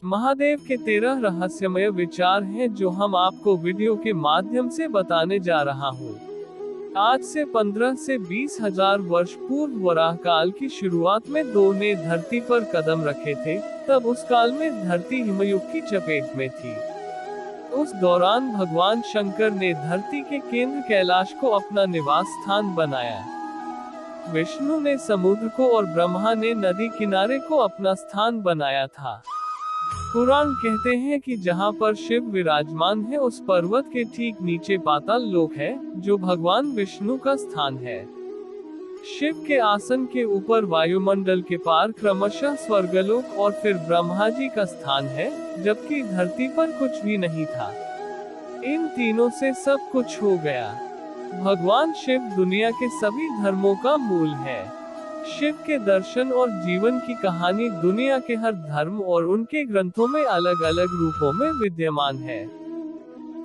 महादेव के 13 रहस्यमय विचार हैं जो हम आपको वीडियो के माध्यम से बताने जा रहा हूँ। आज से 15 से 20 हजार वर्ष पूर्व वराह काल की शुरुआत में दो ने धरती पर कदम रखे थे। तब उस काल में धरती हिमयुग की चपेट में थी। उस दौरान भगवान शंकर ने धरती के केंद्र कैलाश को अपना निवास स्थान बनाया। विष्णु ने समुद्र को और ब्रह्मा ने नदी किनारे को अपना स्थान बनाया था। पुराण कहते हैं कि जहाँ पर शिव विराजमान है उस पर्वत के ठीक नीचे पाताल लोक है, जो भगवान विष्णु का स्थान है। शिव के आसन के ऊपर वायुमंडल के पार क्रमशः स्वर्गलोक और फिर ब्रह्मा जी का स्थान है, जबकि धरती पर कुछ भी नहीं था। इन तीनों से सब कुछ हो गया। भगवान शिव दुनिया के सभी धर्मों का मूल है। शिव के दर्शन और जीवन की कहानी दुनिया के हर धर्म और उनके ग्रंथों में अलग अलग रूपों में विद्यमान है।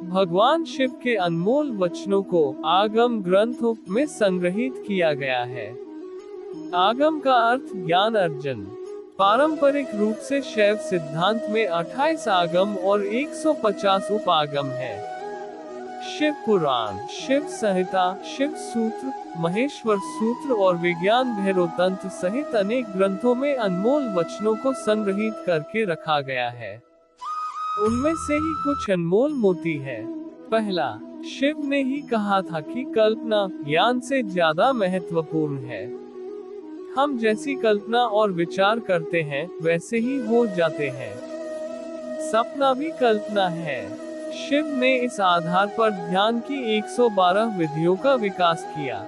भगवान शिव के अनमोल वचनों को आगम ग्रंथों में संग्रहित किया गया है। आगम का अर्थ ज्ञान अर्जन। पारंपरिक रूप से शैव सिद्धांत में 28 आगम और 150 उपागम है। शिव पुराण, शिव संहिता, शिव सूत्र, महेश्वर सूत्र और विज्ञान भैरव तंत्र सहित अनेक ग्रंथों में अनमोल वचनों को संग्रहित करके रखा गया है। उनमें से ही कुछ अनमोल मोती है। पहला, शिव ने ही कहा था कि कल्पना ज्ञान से ज्यादा महत्वपूर्ण है। हम जैसी कल्पना और विचार करते हैं वैसे ही हो जाते हैं। सपना भी कल्पना है। शिव ने इस आधार पर ध्यान की 112 विधियों का विकास किया।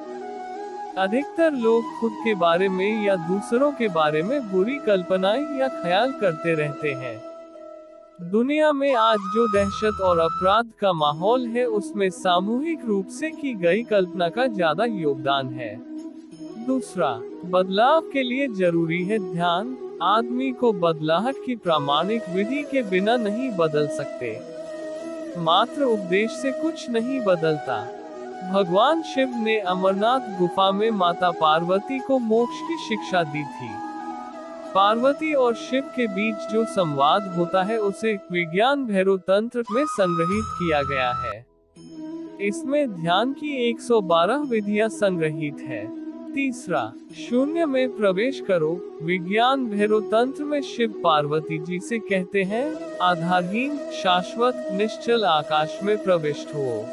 अधिकतर लोग खुद के बारे में या दूसरों के बारे में बुरी कल्पनाएं या ख्याल करते रहते हैं। दुनिया में आज जो दहशत और अपराध का माहौल है उसमें सामूहिक रूप से की गई कल्पना का ज्यादा योगदान है। दूसरा, बदलाव के लिए जरूरी है ध्यान। आदमी को बदलाहट की प्रामाणिक विधि के बिना नहीं बदल सकते। मात्र उपदेश से कुछ नहीं बदलता। भगवान शिव ने अमरनाथ गुफा में माता पार्वती को मोक्ष की शिक्षा दी थी। पार्वती और शिव के बीच जो संवाद होता है उसे विज्ञान भैरव तंत्र में संग्रहित किया गया है। इसमें ध्यान की 112 विधियां संग्रहित है। तीसरा, शून्य में प्रवेश करो। विज्ञान भैरव तंत्र में शिव पार्वती जी से कहते हैं, आधारहीन शाश्वत निश्चल आकाश में प्रविष्ट हो।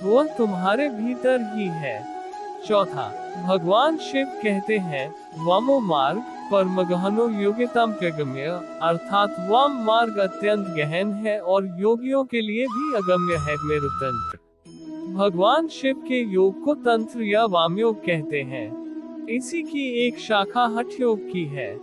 वह तुम्हारे भीतर ही है। चौथा, भगवान शिव कहते हैं, वामो मार्ग परमगहनो योगितम गम्य, अर्थात वाम मार्ग अत्यंत गहन है और योगियों के लिए भी अगम्य है मेरु तंत्र। भगवान शिव के योग को तंत्र या वामयोग कहते हैं। इसी की एक शाखा हठ योग की है।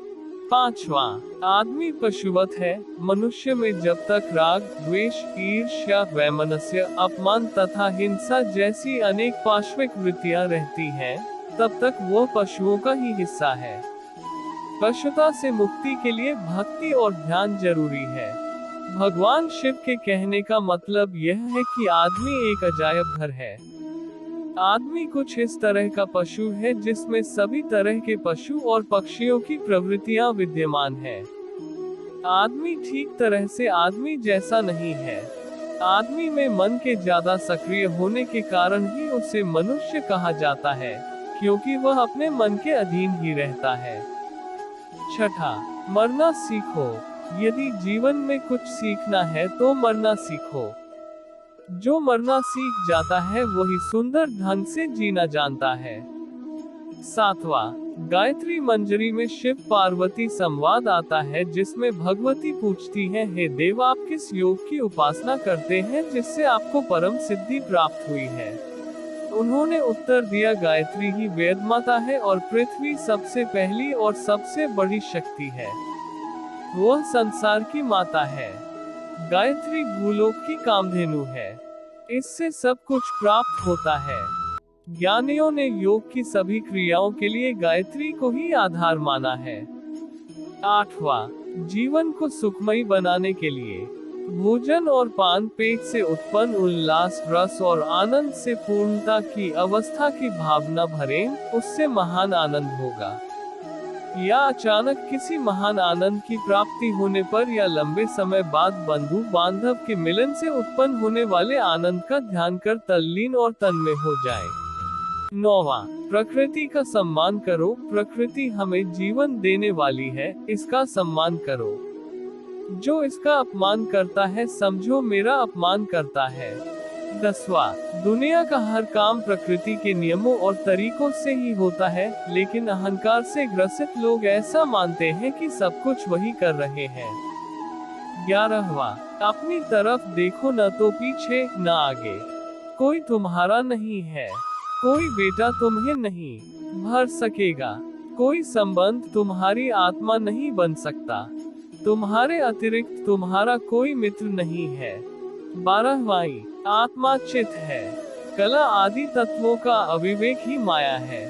पांचवा, आदमी पशुवत है। मनुष्य में जब तक राग, द्वेष, ईर्ष्या, वैमनस्य, अपमान तथा हिंसा जैसी अनेक पाशविक वृत्तियां रहती हैं, तब तक वह पशुओं का ही हिस्सा है। पशुता से मुक्ति के लिए भक्ति और ध्यान जरूरी है। भगवान शिव के कहने का मतलब यह है कि आदमी एक अजायब घर है। आदमी कुछ इस तरह का पशु है जिसमें सभी तरह के पशु और पक्षियों की प्रवृत्तियां विद्यमान है। आदमी ठीक तरह से आदमी जैसा नहीं है। आदमी में मन के ज्यादा सक्रिय होने के कारण ही उसे मनुष्य कहा जाता है, क्योंकि वह अपने मन के अधीन ही रहता है। छठा, मरना सीखो। यदि जीवन में कुछ सीखना है तो मरना सीखो। जो मरना सीख जाता है वही सुंदर ढंग से जीना जानता है। सातवां, गायत्री मंजरी में शिव पार्वती संवाद आता है जिसमें भगवती पूछती है, हे देव आप किस योग की उपासना करते हैं जिससे आपको परम सिद्धि प्राप्त हुई है। उन्होंने उत्तर दिया, गायत्री ही वेद माता है और पृथ्वी सबसे पहली और सबसे बड़ी शक्ति है। वह संसार की माता है। गायत्री भूलोक की कामधेनु है। इससे सब कुछ प्राप्त होता है। ज्ञानियों ने योग की सभी क्रियाओं के लिए गायत्री को ही आधार माना है। आठवां, जीवन को सुखमयी बनाने के लिए भोजन और पान पेट से उत्पन्न उल्लास, रस और आनंद से पूर्णता की अवस्था की भावना भरें, उससे महान आनंद होगा। या अचानक किसी महान आनंद की प्राप्ति होने पर या लंबे समय बाद बंधु बांधव के मिलन से उत्पन्न होने वाले आनंद का ध्यान कर तल्लीन और तन्मय हो जाए। 9वां, प्रकृति का सम्मान करो। प्रकृति हमें जीवन देने वाली है, इसका सम्मान करो। जो इसका अपमान करता है समझो मेरा अपमान करता है। 10वां, दुनिया का हर काम प्रकृति के नियमों और तरीकों से ही होता है, लेकिन अहंकार से ग्रसित लोग ऐसा मानते हैं कि सब कुछ वही कर रहे हैं। 11वां, अपनी तरफ देखो, न तो पीछे न आगे। कोई तुम्हारा नहीं है, कोई बेटा तुम्हें नहीं भर सकेगा, कोई संबंध तुम्हारी आत्मा नहीं बन सकता, तुम्हारे अतिरिक्त तुम्हारा कोई मित्र नहीं है। 12वां, आत्मा चित है, कला आदि तत्वों का अविवेक ही माया है।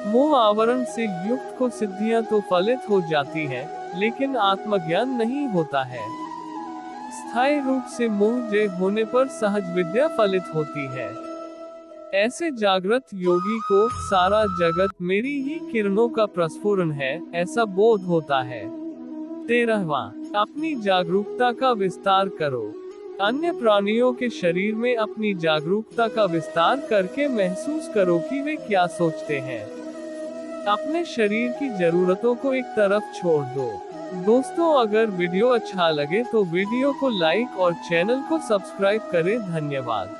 मोह आवरण से युक्त को सिद्धियां तो फलित हो जाती है, लेकिन आत्मज्ञान नहीं होता है। स्थायी रूप से मोह जय होने पर सहज विद्या फलित होती है। ऐसे जागृत योगी को सारा जगत मेरी ही किरणों का प्रस्फुरण है, ऐसा बोध होता है। 13वां, अपनी जागरूकता का विस्तार करो। अन्य प्राणियों के शरीर में अपनी जागरूकता का विस्तार करके महसूस करो कि वे क्या सोचते हैं। अपने शरीर की जरूरतों को एक तरफ छोड़ दो। दोस्तों, अगर वीडियो अच्छा लगे तो वीडियो को लाइक और चैनल को सब्सक्राइब करें। धन्यवाद।